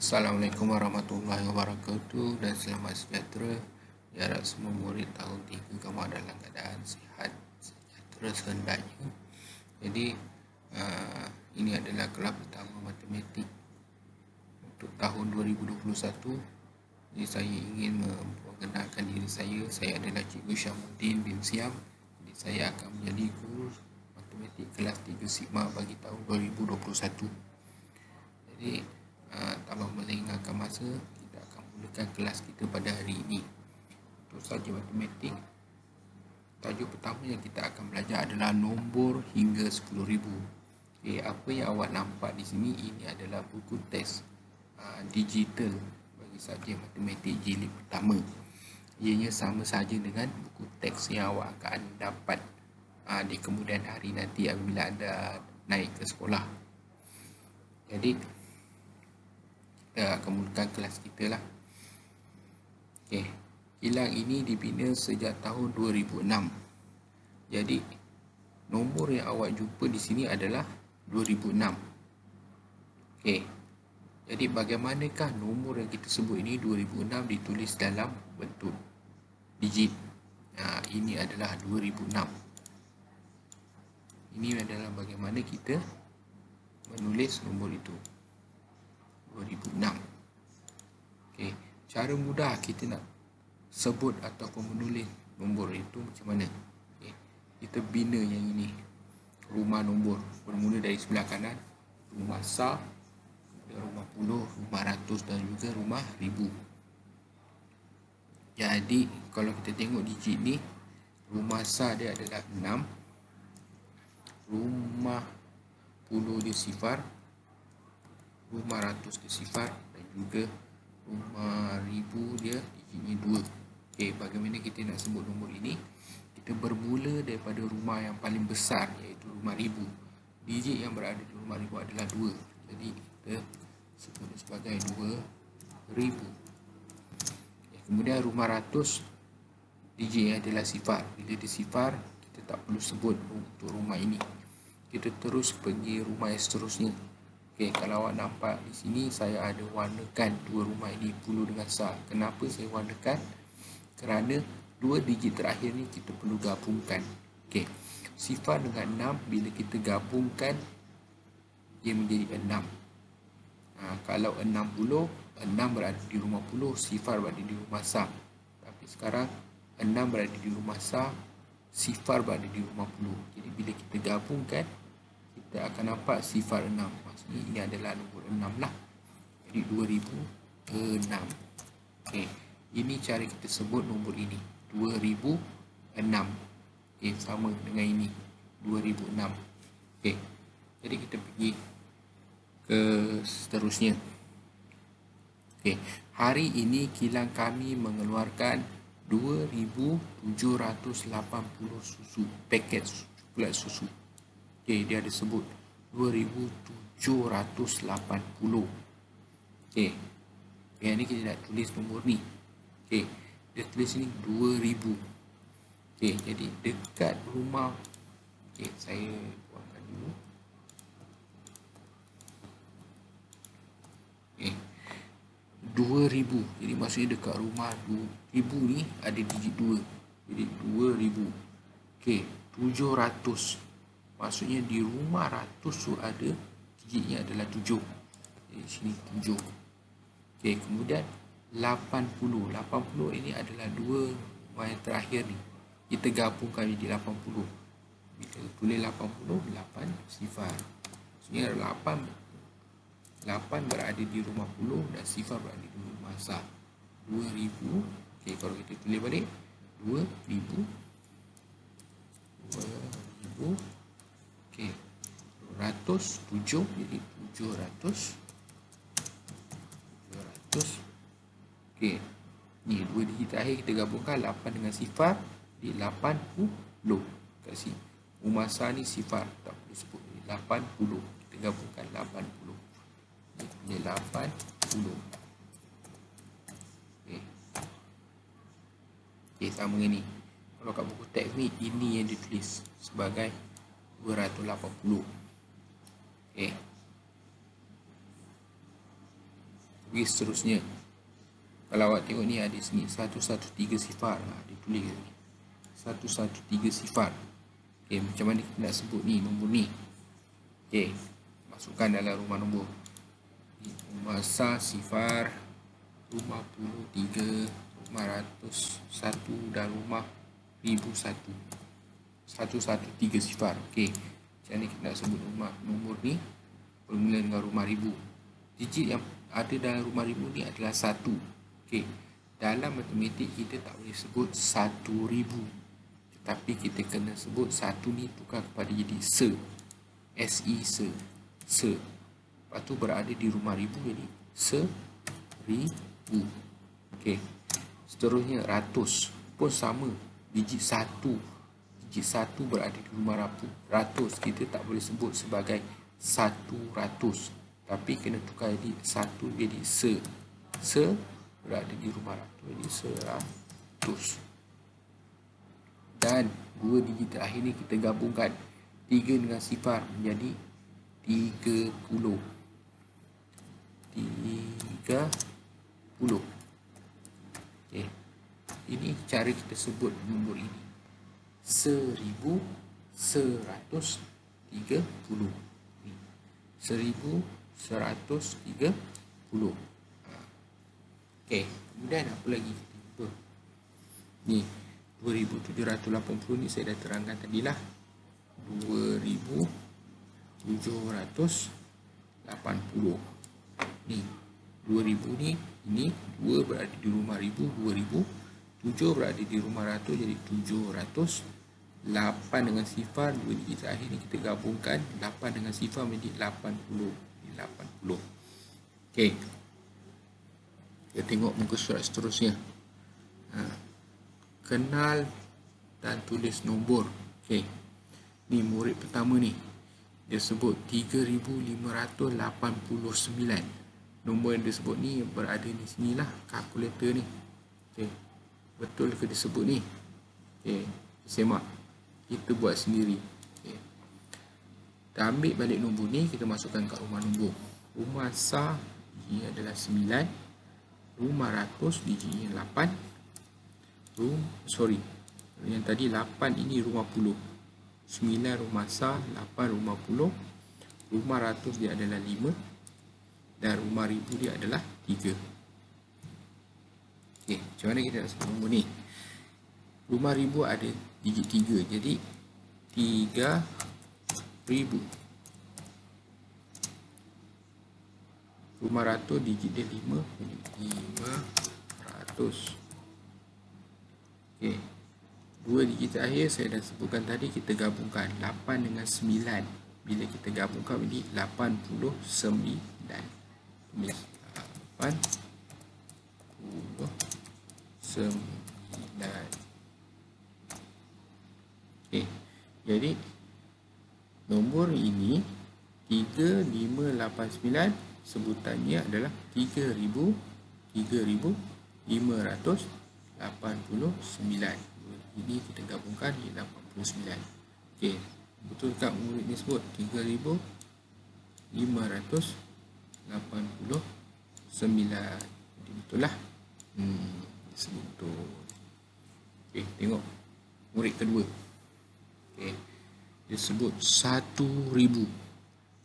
Assalamualaikum warahmatullahi wabarakatuh dan selamat sejahtera. Ya, harap semua murid tahun 3 kamu dalam keadaan sihat, sejahtera sehendaknya. Jadi ini adalah kelas pertama matematik untuk tahun 2021. Jadi saya ingin memperkenalkan diri saya. Saya adalah Cikgu Syamudin bin Siam. Jadi saya akan menjadi guru matematik kelas 3 Sigma bagi tahun 2021. Jadi tanpa melengahkan masa, kita akan mulakan kelas kita pada hari ini. Untuk subjek matematik, tajuk pertama yang kita akan belajar adalah nombor hingga 10,000. Apa yang awak nampak di sini, ini adalah buku teks digital bagi subjek matematik jilid pertama. Ianya sama saja dengan buku teks yang awak akan dapat di kemudian hari nanti apabila anda naik ke sekolah. Jadi kita akan mulakan kelas kita lah. Kilang ini dibina sejak tahun 2006. Jadi nombor yang awak jumpa di sini adalah 2006. Jadi bagaimanakah nombor yang kita sebut ini 2006 ditulis dalam bentuk digit? Ini adalah 2006. Ini adalah bagaimana kita menulis nombor itu, 2006. Cara mudah kita nak sebut ataupun menulis nombor itu macam mana? Kita bina yang ini, rumah nombor, bermula dari sebelah kanan, rumah sah, rumah puluh, rumah ratus dan juga rumah ribu. Jadi kalau kita tengok digit ni, rumah sah dia adalah 6, rumah puluh dia sifar, rumah ratus dia sifar dan juga rumah ribu dia digitnya 2. Bagaimana kita nak sebut nombor ini? Kita bermula daripada rumah yang paling besar, iaitu rumah ribu. Digit yang berada di rumah ribu adalah 2. Jadi kita sebut sebagai 2000. Kemudian rumah ratus, digit adalah sifar. Bila dia sifar, kita tak perlu sebut untuk rumah ini. Kita terus pergi rumah yang seterusnya. Kalau awak nampak di sini, saya ada warnakan dua rumah ini, puluh dengan sah. Kenapa saya warnakan? Kerana dua digit terakhir ni kita perlu gabungkan. Sifar dengan 6, bila kita gabungkan, dia menjadi 6. Kalau 60, 6 berada di rumah puluh, sifar berada di rumah sah. Tapi sekarang 6 berada di rumah sah, sifar berada di rumah puluh. Jadi bila kita gabungkan, kita akan nampak sifar 6. Maksudnya ini adalah nombor 6 lah. Jadi 2006. Ini cara kita sebut nombor ini, 2006. Sama dengan ini, 2006. Jadi kita pergi ke seterusnya. Hari ini kilang kami mengeluarkan 2,780 susu, paket coklat susu. Dia ada sebut 2,780. Yang ni kita nak tulis nombor ni. Dia tulis ni 2,000. Jadi dekat rumah, saya buangkan dulu. 2,000. Jadi maksudnya dekat rumah 2,000 ni ada digit 2. Jadi 2,000. 700. Maksudnya di rumah ratus tu ada digitnya adalah 7. Jadi sini 7. Kemudian 80. 80 ini adalah dua rumah yang terakhir ni. Kita gabungkan jadi 80. Bila tulis 80, 8 sifar. Maksudnya 8 berada di rumah puluh dan sifar berada di rumah sah. 2,000. Kalau kita tulis balik, 2,000. 100, 7, jadi 700. Ni dua digit terakhir kita gabungkan, 8 dengan sifar, di 80. Kat sini rumah sah ni sifar, tak perlu sebut, 80. Kita gabungkan 80. Dia 80. Sama dengan ni. Kalau kat buku teks ni, ini yang ditulis sebagai 280. Pergi seterusnya. Kalau awak tengok ni ada sini 113 sifar. Dia tulis ni 113 sifar. Okey, macam mana kita nak sebut ni nombor ni? Okey, masukkan dalam rumah nombor. Rumah sah sifar, rumah puluh 3, rumah ratus 1 dan rumah 1001. 113 sifar. Okey, macam mana kita nak sebut nombor ni? Bermula dengan rumah ribu. Digit yang ada dalam rumah ribu ni adalah 1. Okey, dalam matematik kita tak boleh sebut 1000, tetapi kita kena sebut 1 ni tukar kepada jadi se. SE se. Se. Lepas tu berada di rumah ribu jadi seribu. Okey. Seterusnya ratus pun sama. Digit 1. Digit 1 berada di rumah ratus. Kita tak boleh sebut sebagai 100. Tapi kena tukar jadi 1 jadi se. Se berada di rumah ratus jadi 100. Dan 2 digit terakhir ni kita gabungkan 3 dengan sifar menjadi 30. 30. Okey. Ini cara kita sebut nombor ini. 1130. 1130. Okey, kemudian apa lagi kita jumpa? Ni 2780 ni saya dah terangkan tadilah. 2780. Ni 2000 ni, ini 2 berada di rumah ribu, 2000. 7 berada di rumah ratus jadi 700. 8 dengan sifar 2 digit terakhir ni kita gabungkan 8 dengan sifar menjadi 80. 80. Okey. Kita tengok muka surat seterusnya. Kenal dan tulis nombor. Okey. Ni murid pertama ni. Dia sebut 3589. Nombor yang dia sebut ni berada di sinilah, kalkulator ni. Okey. Betul ke dia sebut ni? Okey, semak. Kita buat sendiri. Okey. Kita ambil balik nombor ni, kita masukkan kat rumah nombor. Rumah sah ini adalah 9. Rumah ratus digitnya 8. Yang tadi 8 ini rumah puluh. 9 rumah sah, 8 rumah puluh. Rumah ratus dia adalah 5. Dan rumah ribu dia adalah 3. Okey, macam mana kita nak sebut nombor ni? Rumah ribu ada digit 3. Jadi 3000. Rumah ratus digit dia 5. Jadi 500. Okey. 2 digit terakhir saya dah sebutkan tadi, kita gabungkan 8 dengan 9. Bila kita gabungkan menjadi 89. 89. Okey. Jadi nombor ini 3589 sebutannya adalah 3589. Ini kita gabungkan di 89. Okey, betul tak murid ni sebut 3589. Jadi betul lah. Sebut betul. Okey, tengok murid kedua. Okey, dia sebut 1000.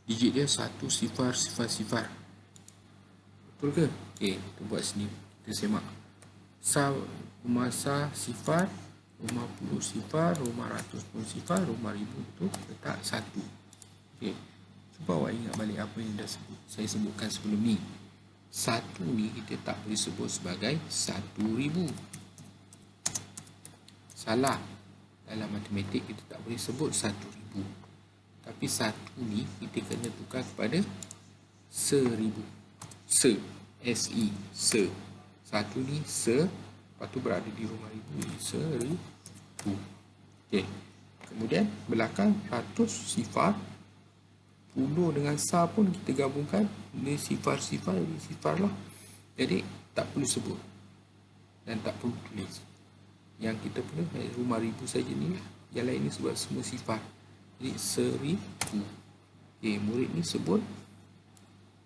Digit dia 1 sifar sifar sifar. Betul ke? Okey, kita buat sini. Kita semak. Rumah sah sifar, rumah puluh sifar, rumah ratus pun sifar, rumah ribu tu letak 1. Okey. Cuba awak ingat balik apa yang saya sebutkan sebelum ni. 1 ni kita tak boleh sebut sebagai 1000. Salah. Dalam matematik kita tak boleh sebut 1000. Tapi 1 ni kita kena tukar kepada 1000. Se. SE. Se. 1 ni se. Lepas tu berada di rumah ribu. 1000. Okey. Kemudian belakang ratus sifar. Puluh dengan sah pun kita gabungkan. Ini sifar-sifar. Ini sifar lah. Jadi tak perlu sebut. Dan tak perlu tulis. Yang kita perlu rumah ribu saja ni lah. Yang lain ni sebab semua sifar. Jadi 1000. Okey, murid ni sebut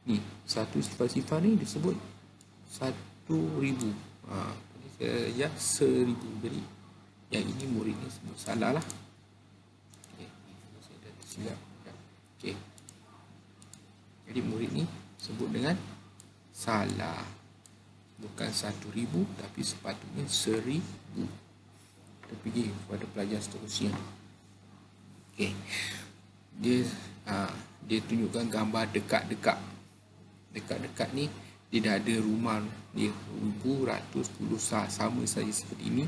Ni, satu sifar-sifar ni disebut 1,000. Ini saya ajar 1,000. Jadi yang ini murid ni sebut salah lah. Okay, saya dah silap. Okay. Jadi murid ni sebut dengan salah. Bukan 1,000 tapi sepatutnya 1,000. Kita pergi kepada pelajaran seterusnya. Okay. Dia tunjukkan gambar dekat-dekat. Dekat-dekat ni dia dah ada rumah dia 1,010 sama saja seperti ini,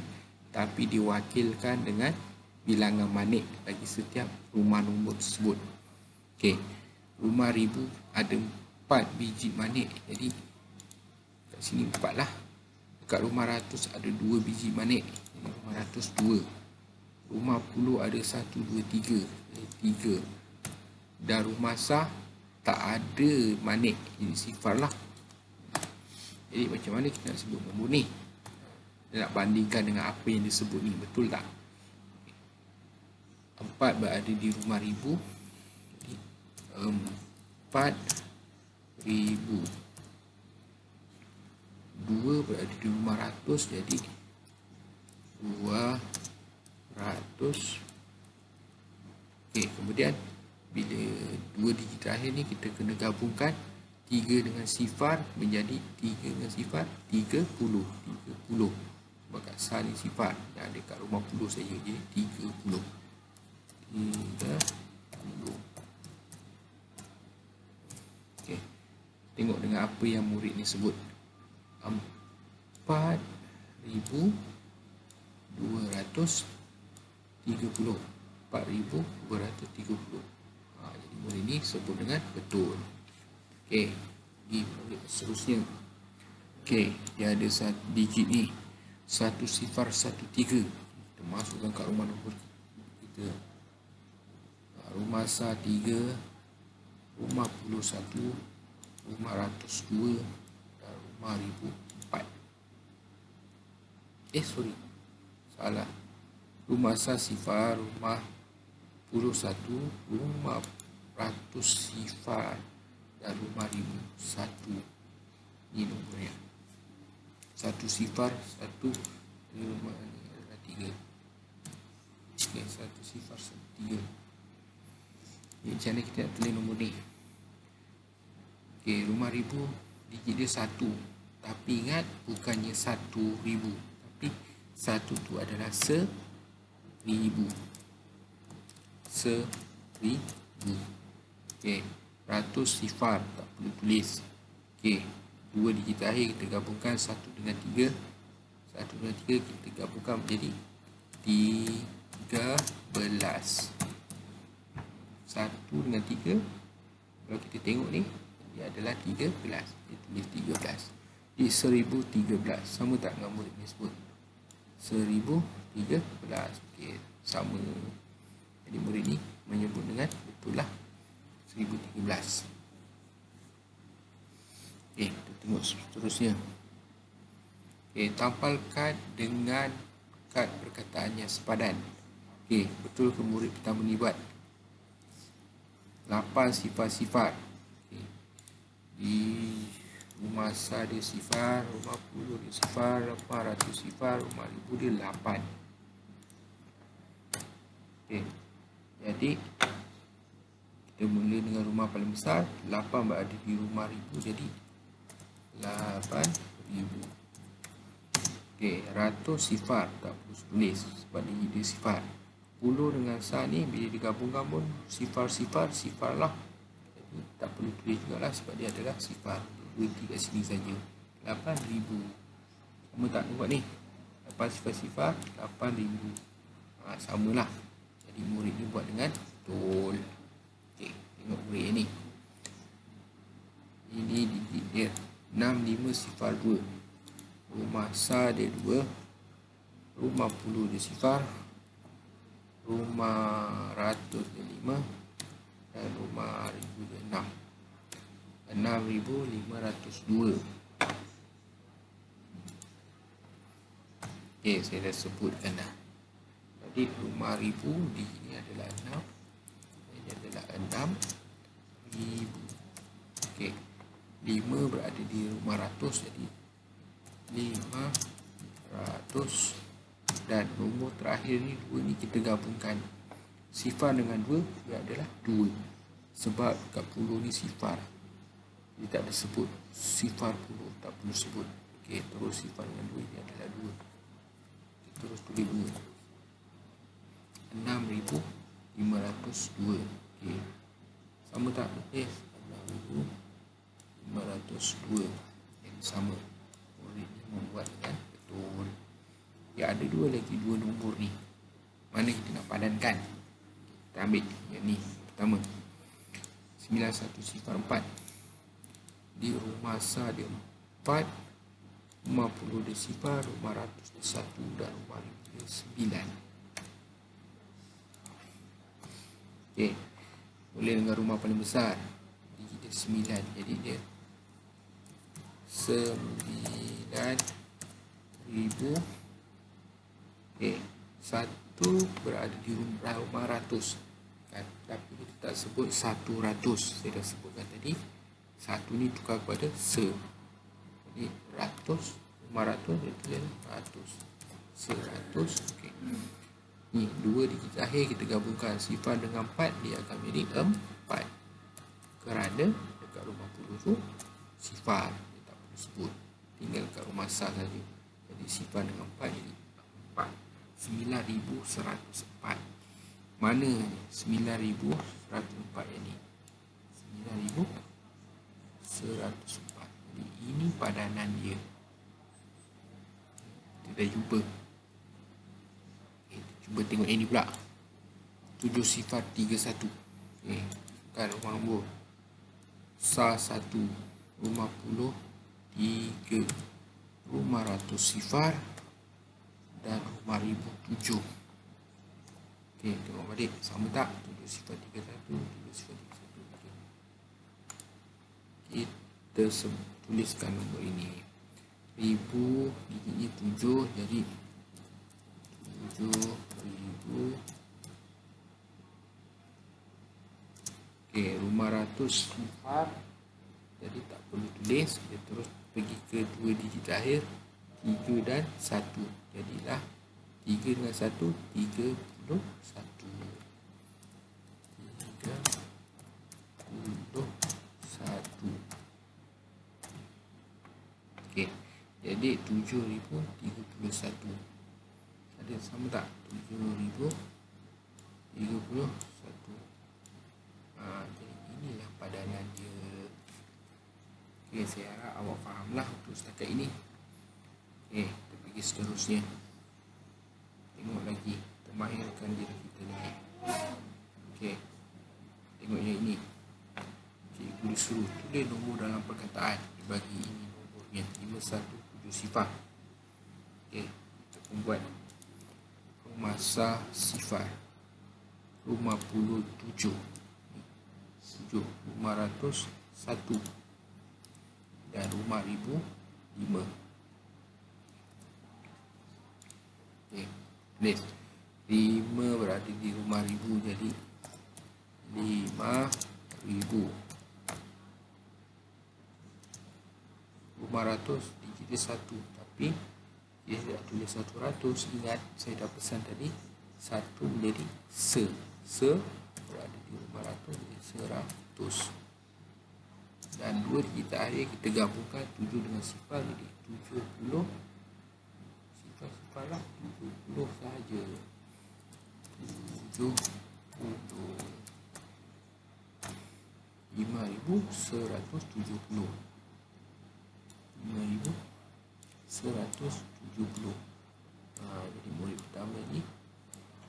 tapi diwakilkan dengan bilangan manik bagi setiap rumah nombor tersebut. Okey, rumah 1,000 ada 4 biji manik, jadi kat sini 4 lah. Dekat rumah 100 ada 2 biji manik, jadi rumah 100 2. Rumah 10 ada 1 2 3, jadi 3. Dan rumah sah tak ada manik, jadi sifar lah. Jadi macam mana kita nak sebut nombor ni? Kita nak bandingkan dengan apa yang disebut ni, betul tak? 4 berada di rumah 1,000, jadi 4,000. 2 berada di rumah 100, jadi 200. Okey, kemudian bila 2 digit terakhir ni kita kena gabungkan 3 dengan sifar menjadi 3 dengan sifar 30. 30. Sebab kat sal ni sifar, yang ada kat rumah 10 saja, jadi 30. 30. Okey. Tengok dengan apa yang murid ni sebut. 4,230. 4,230. Jadi murid ni sebut dengan betul. Okey, pergi murid seterusnya. Okey, dia ada digit ni 1 sifar 1 3. Kita masukkan kat rumah nombor kita. Rumah sah 3, rumah 1, rumah 102 dan rumah 1,004. Salah. Rumah sah sifar, rumah 1, rumah 100 sifar dan rumah 1,001. Ini nombornya. 1 sifar 1, rumah ni adalah 3. Okey, 1 sifar 3. Macam mana kita nak tulis nombor ni? Okey, rumah 1,000 digit dia 1. Tapi ingat bukannya 1,000, tapi 1 tu adalah 1,000. 1,000. Okey, 100 sifar tak perlu tulis. Okey, 2 digit terakhir kita gabungkan 1 dengan 3. 1 dengan 3 kita gabungkan menjadi 13. 1 dengan 3, kalau kita tengok ni, dia adalah 13. Dia tulis 13. Jadi 1,013. Sama tak dengan murid ni sebut? 1,013. Okey, sama. Jadi murid ni menyebut dengan betul lah 1,013. Okey, kita tengok seterusnya. Okey, tampal kad dengan kad perkataan yang sepadan. Okey, betul ke murid pertama ni buat? 8 sifar-sifar. Okay. Di rumah sah dia sifar, rumah 10 dia sifar, rumah 100 sifar, rumah 1,000 dia 8. Okay. Jadi kita mula dengan rumah paling besar. 8 berada di rumah 1,000, jadi 8,000. Okay, 100 sifar tak perlu tulis sebab dia sifar. 10 dengan sah ni bila digabungkan pun sifar-sifar, sifar lah. Jadi tak perlu tulis juga lah sebab dia adalah sifar. Berhenti kat sini saja. 8,000. Sama tak buat ni? 8 sifar-sifar, 8,000. Samalah. Jadi murid ni buat dengan betul. Okey, tengok murid ni. Ini digit dia 65 sifar 2. Rumah sah dia 2. Rumah 10 dia sifar. Rumah 100 dia 5. Dan rumah 1,000 dia 6. 6,502. Okey, saya dah sebutkan dah. Jadi rumah 1,000 di sini adalah 6. Ini adalah 6,000. Okey, 5 berada di rumah ratus, jadi 500. Dan nombor terakhir ni 2 ni kita gabungkan sifar dengan 2, dia adalah 2. Sebab kat puluh ni sifar, dia tak ada sebut sifar puluh, tak perlu sebut. Okey, terus sifar dengan 2 dia adalah 2. Kita terus tulis 2. 6,502. Okey, sama tak? Okey, 6,502 yang sama. Murid ni membuat dengan betul. Ya, ada lagi dua nombor ni. Mana kita nak padankan? Kita ambil yang ni. Pertama, 9104. Di rumah sah dia 4, rumah puluh dia sifar, rumah ratus dia 1 dan rumah ribu dia 9. Okey, boleh dengan rumah paling besar. Digit dia 9. Jadi dia 9,000. Okey, 1 berada di rumah ratus kan, tapi kita tak sebut 100. Saya dah sebutkan tadi, 1 ni tukar kepada se. Jadi ratus, rumah ratus, itu ratus, 100. Okey, ni 2 digit akhir kita gabungkan sifar dengan 4, dia akan menjadi 4. Kerana dekat rumah puluh tu sifar, dia tak perlu sebut, tinggal kat rumah sah saja. Jadi sifar dengan 4 jadi 4. 9,104. Mana 9,104 yang ni? 9,104. Jadi ini padanan dia. Kita dah jumpa. Okay, cuba tengok yang ni pula. 7 sifar 31. Okay, kan rumah nombor sah 1, rumah puluh 3, rumah ratus sifar dan rumah ribu 7. Okey, tengok balik sama tak? 7 sifar 31, 7 sifar 31. Kita tuliskan nombor ini. Ribu digitnya 7, jadi 7,000. Okey, rumah ratus sifar, jadi tak perlu tulis, kita terus pergi ke 2 digit akhir, 3 dan 1. Jadilah 3 dengan 1, 31. 31. Okey, jadi 7,031. Ada sama tak? 7,031. Jadi inilah padanan dia. Okey, saya harap awak fahamlah untuk setakat ini. Okey, kita pergi seterusnya. Tengok lagi, termahirkan diri kita lagi. Okey, tengok yang ini. Cikgu disuruh tulis nombor dalam perkataan. Dibagi ini nombornya 517 sifar. Okey, kita pun buat. Rumah sah sifar, rumah puluh 7, rumah ratus 1 dan rumah ribu 5. Okey, tulis 5 berada di rumah ribu, jadi 5,000. Rumah ratus digit dia 1, tapi dia tidak tulis 100. Ingat, saya dah pesan tadi 1 menjadi se. Se berada di rumah ratus, jadi 100. Dan 2 digit akhir kita gabungkan 7 dengan sifar, jadi 70. Sifar lah, 70 sahaja. 70. 5,170. 5,170. Jadi murid pertama ni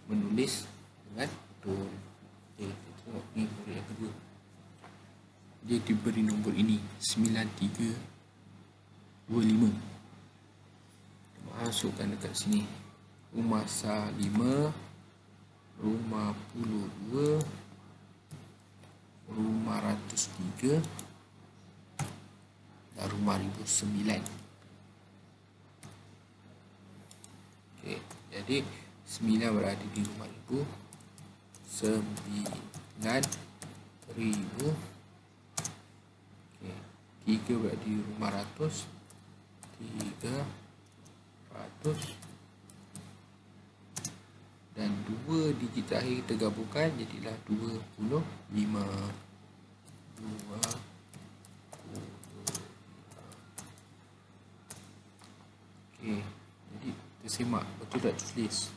menulis dengan betul. Okey, kita tengok ni murid yang kedua. Dia diberi nombor ini 9325. Masukkan dekat sini. Rumah sah 5, rumah puluh 2, rumah ratus 3 dan rumah ribu 9. Okey, jadi 9 berada di rumah ribu, 9,000. Okey, 3 berada di rumah ratus, 300, dan 2 digit terakhir kita gabungkan jadilah 25. Okey, jadi kita semak betul tak tulis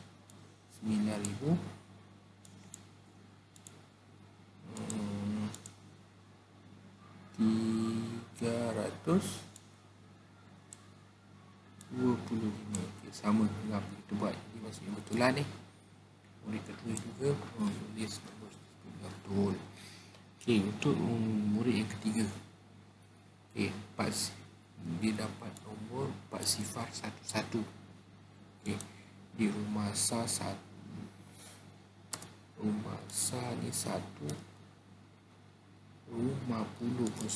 9,000 325. Okey, sama dengan kita buat. Jadi maksudnya betul lah ni. Murid kedua juga tulis nombor dengan betul. Okey, untuk murid yang ketiga. Okey, dia dapat nombor 4 sifar 11. Okey, di rumah sa 1. Rumah sa ni 1. Rumah puluh 1.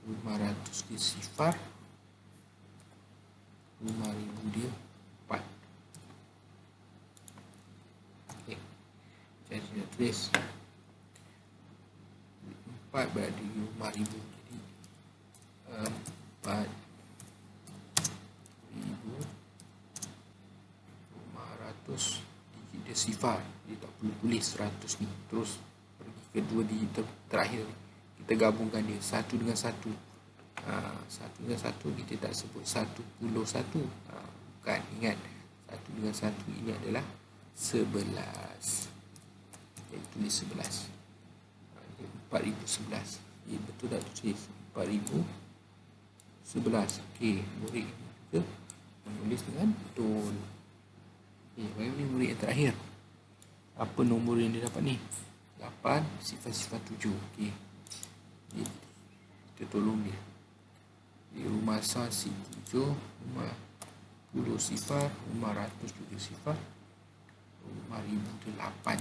500 dia sifar. 5,000 dia 4. Okey, jadi nak tulis 4 berada di 5,000. Jadi 4,500 digit dia sifar. Dia tak perlu tulis 100 ni. Terus pergi ke 2 digit terakhir ni. Kita gabungkan dia 1 dengan 1. 1 dengan 1 kita tak sebut 1 puluh 1. Bukan, ingat 1 dengan 1 ini adalah 11. Kita tulis 11. 4,011. Betul tak tulis 4,011. Okey, murid ini juga menulis dengan betul. Bagaimana murid yang terakhir? Apa nombor yang dia dapat ni? 8 sifar 7. Okey, kita tolong dia. Di rumah sa 7, rumah puluh sifar, rumah ratus juga sifar, rumah ribu tu 8.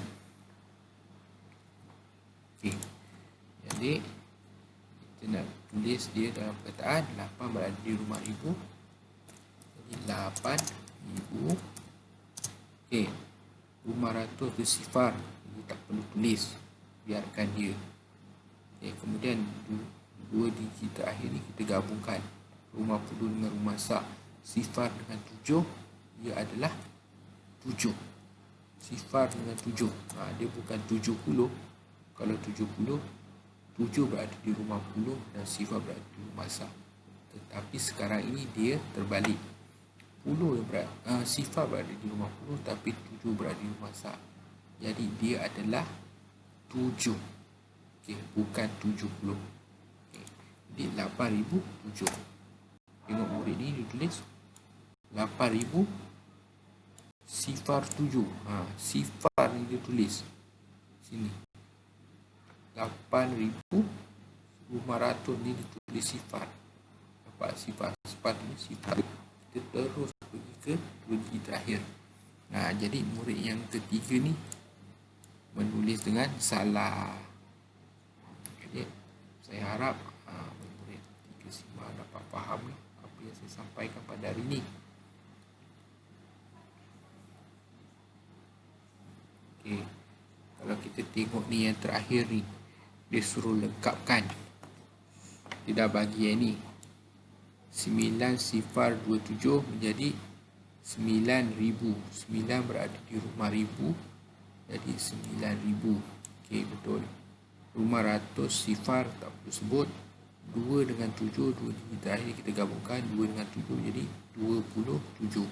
Okey, jadi kita nak tulis dia dalam perkataan 8 berada di rumah ribu. Jadi 8,000. Okey, rumah ratus tu sifar, jadi tak perlu tulis, biarkan dia. Okey, kemudian 2 digit terakhir ni kita gabungkan. Rumah puluh dengan rumah sa. Sifar dengan 7, ia adalah 7. Sifar dengan 7. Dia bukan 70. Kalau 70, 7 berada di rumah puluh dan sifar berada di rumah sa. Tetapi sekarang ini dia terbalik. Sifar berada di rumah puluh tapi 7 berada di rumah sa. Jadi dia adalah 7. Okey, bukan 70. Di 8,007. Tengok murid ni dia tulis 8,000 sifar 7. Sifar ni dia tulis sini. 8,500 ni dia tulis sifar. Dapat sifar. Sifar ni sifar. Kita terus pergi ke 2 digit terakhir. Jadi murid yang ketiga ni menulis dengan salah. Jadi saya harap dapat faham apa yang saya sampaikan pada hari ini. Okey, kalau kita tengok ni yang terakhir ni, dia suruh lengkapkan. Dia dah bagi yang ni 9,027 menjadi 9,000. 9 berada di rumah ribu, jadi 9,000. Okey, betul. Rumah ratus sifar tak perlu sebut. 2 dengan 7, 2 digit terakhir kita gabungkan. 2 dengan 7 jadi 27.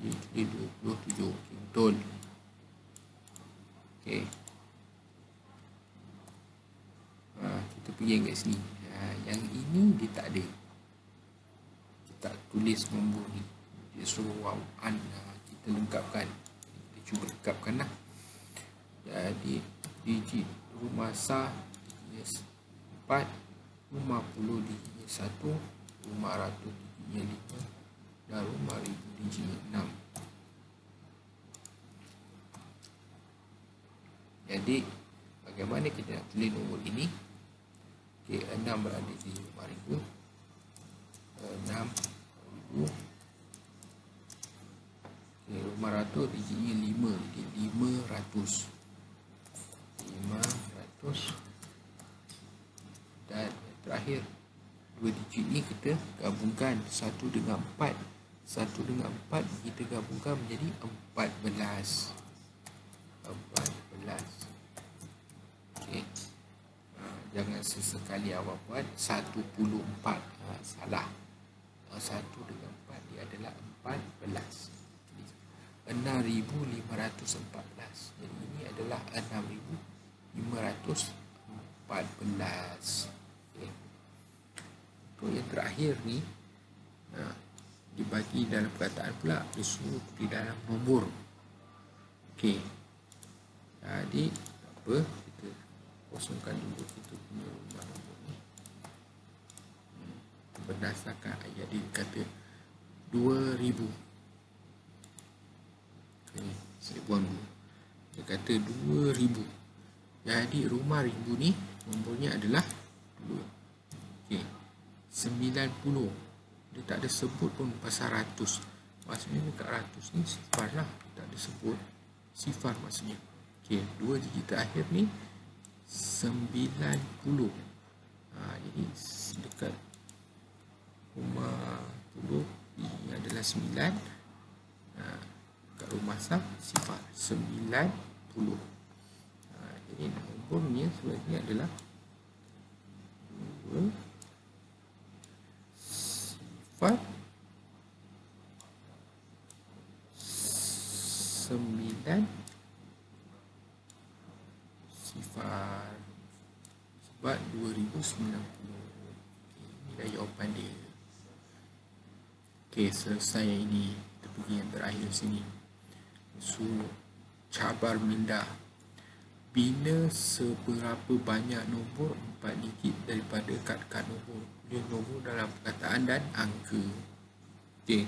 Jadi 27. Okay, betul. Okey. Kita pergi yang kat sini. Yang ini dia tak ada. Kita tak tulis nombor ni. Dia suruh wawan. Kita lengkapkan. Kita cuba lengkapkan lah. Jadi digit rumah sa 4, rumah puluh digitnya 1, rumah ratus digitnya 5, dan rumah ribu digitnya 6. Jadi bagaimana kita nak tulis nombor ini? Okey, 6 berada di rumah ribu. 6,000. Okey, rumah ratus digitnya 5, jadi 500. 500. Dan terakhir Dua digit ni kita gabungkan 1 dengan 4. 1 dengan 4 kita gabungkan menjadi 14. 14. Okey. Jangan sesekali awak buat 14. Salah. 1 dengan 4 dia adalah 14. 6,514. Jadi ini adalah 6,514. Okay. Untuk yang terakhir ni dibagi dalam perkataan pula, disuruh di dalam nombor. Okey. Jadi apa, kita kosongkan dulu kita punya rumah nombor ni. Berdasarkan ayat dia kata 2,000. Okay, saya buang dulu. Dia kata 2,000. Jadi rumah ribu ni nombornya adalah 2. Okey. 90. Dia tak ada sebut pun pasal ratus. Maksudnya dekat ratus ni sifar lah, tak ada sebut sifar maksudnya. Okey, 2 digit terakhir ni 90. Jadi dekat rumah 10 ini adalah 9. Dekat rumah sah sifar 90. Jadi nombornya sebenarnya adalah 2 sifar 9 sifar, sebab 2090. Ini dah jawapan dia. Okey, selesai yang ini. Kita pergi yang terakhir sini. Cabar minda. Bina seberapa banyak nombor 4 digit daripada kad-kad nombor. Dia nombor dalam perkataan dan angka. Okey.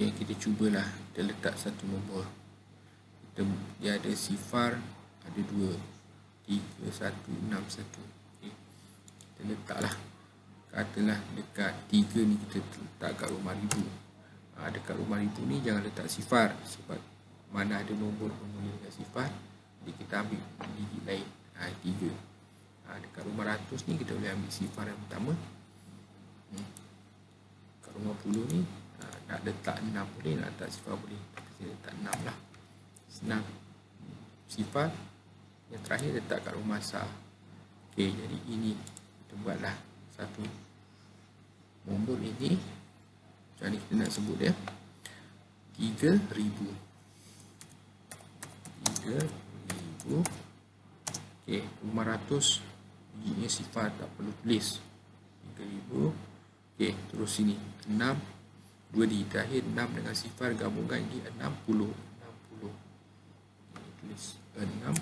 Kita cubalah. Kita letak satu nombor. Dia ada sifar, ada 2, 3, 1, 6, 1. Okay. Kita letaklah. Katalah dekat 3 ni kita letak kat rumah ribu. Dekat rumah ribu ni jangan letak sifar, sebab mana ada nombor bermula dengan sifar, jadi kita ambil digit lain. 3. Dekat rumah ratus ni kita boleh ambil sifar yang pertama. Kat rumah puluh ni nak letak 6 boleh, nak letak sifar boleh. Kita letak 6 lah. Senang. Sifar yang terakhir letak kat rumah sah. Okey, jadi ini kita buatlah satu nombor ini. Macam ni kita nak sebut dia 3,000. 3,000. Okey, rumah ratus digitnya sifar, tak perlu tulis 3,000. Okey, terus sini 6, 2 digit terakhir 6 dengan sifar gabungkan jadi 60. 60. Tulis 60.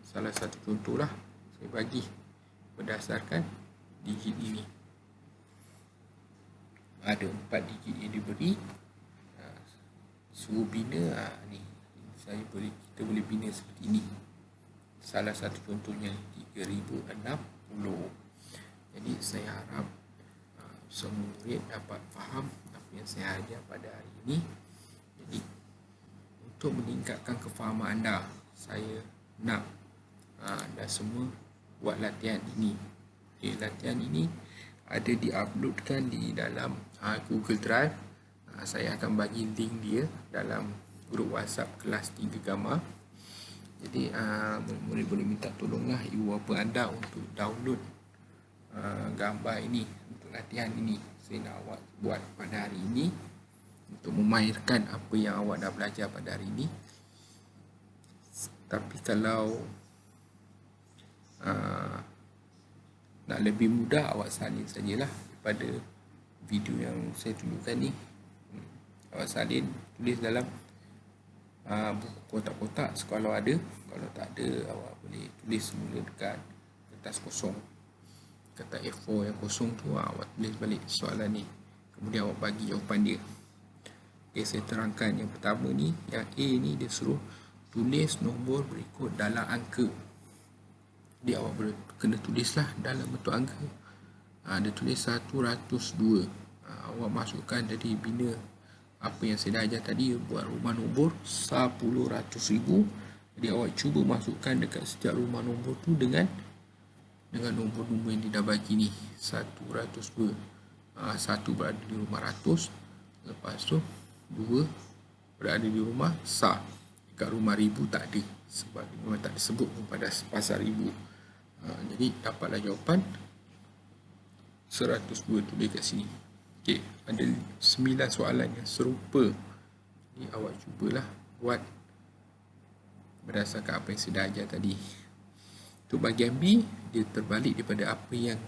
Salah satu contoh lah saya bagi berdasarkan digit ini. Ada 4 digit yang diberi. Suruh bina, ni kita boleh bina seperti ini. Salah satu contohnya 3,060. Jadi saya harap semua murid dapat faham apa yang saya ajar pada hari ini. Jadi untuk meningkatkan kefahaman anda, saya nak anda semua buat latihan ini. Okay, latihan ini ada diuploadkan di dalam Google Drive. Saya akan bagi link dia dalam grup WhatsApp kelas 3 Gamma. Jadi murid boleh minta tolonglah ibu bapa anda untuk download gambar ini untuk latihan ini. Saya nak awak buat pada hari ini untuk memainkan apa yang awak dah belajar pada hari ini. Tapi kalau nak lebih mudah, awak salin sajalah daripada video yang saya tunjukkan ni. Awak salin, tulis dalam buku kotak-kotak kalau ada. Kalau tak ada, awak boleh tulis semula dekat kertas kosong, kertas A4 yang kosong tu. Awak tulis balik soalan ni, kemudian awak bagi jawapan dia. Okay, saya terangkan yang pertama ni, yang A ni dia suruh tulis nombor berikut dalam angka. Dia awak kena tulislah dalam bentuk angka. Dia tulis 102. Awak masukkan, jadi bina apa yang saya dah ajar tadi, buat rumah nombor 10,100,000 Jadi awak cuba masukkan dekat setiap rumah nombor tu dengan nombor-nombor yang dia dah bagi ni. 102. 1 berada di rumah ratus. Lepas tu 2 berada di rumah sah. Dekat rumah ribu tak ada, sebab memang tak disebut pun pada pasal ribu. Jadi dapatlah jawapan 102, tulis kat sini. Okey, ada 9 soalan yang serupa. Jadi awak cubalah buat berdasarkan apa yang saya dah ajar tadi. Untuk bahagian B, dia terbalik daripada apa yang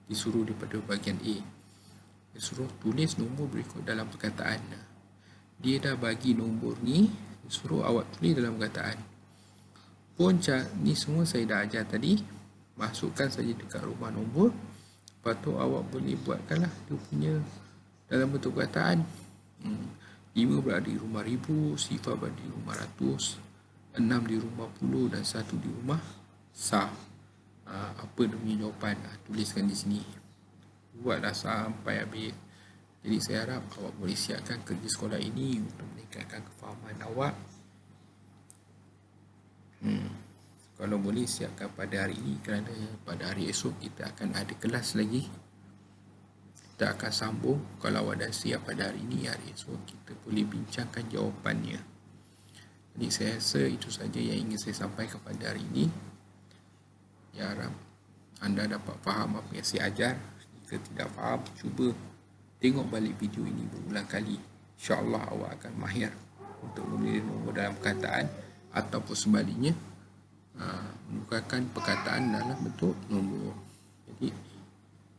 disuruh daripada bahagian A. Dia suruh tulis nombor berikut dalam perkataan. Dia dah bagi nombor ni, dia suruh awak tulis dalam perkataan. Pun ni semua saya dah ajar tadi. Masukkan saja dekat rumah nombor. Lepas tu awak boleh buatkanlah dia punya dalam bentuk perkataan. 5 berada di rumah ribu, sifar berada di rumah ratus, 6 di rumah puluh dan 1 di rumah sah. Apa dia punya jawapan? Tuliskan di sini. Buatlah sampai habis. Jadi saya harap awak boleh siapkan kerja sekolah ini untuk meningkatkan kefahaman awak. Kalau boleh siapkan pada hari ini, kerana pada hari esok kita akan ada kelas lagi. Kita akan sambung. Kalau awak dah siap pada hari ini, hari esok kita boleh bincangkan jawapannya. Jadi saya rasa itu saja yang ingin saya sampaikan pada hari ini. Ya, harap anda dapat faham apa yang saya ajar. Jika tidak faham, cuba tengok balik video ini berulang kali. InsyaAllah awak akan mahir untuk memilih nombor dalam perkataan ataupun sebaliknya, menukarkan perkataan dalam bentuk nombor. Jadi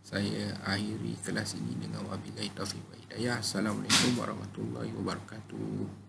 saya akhiri kelas ini dengan wabillahi taufiq wa hidayah. Assalamualaikum warahmatullahi wabarakatuh.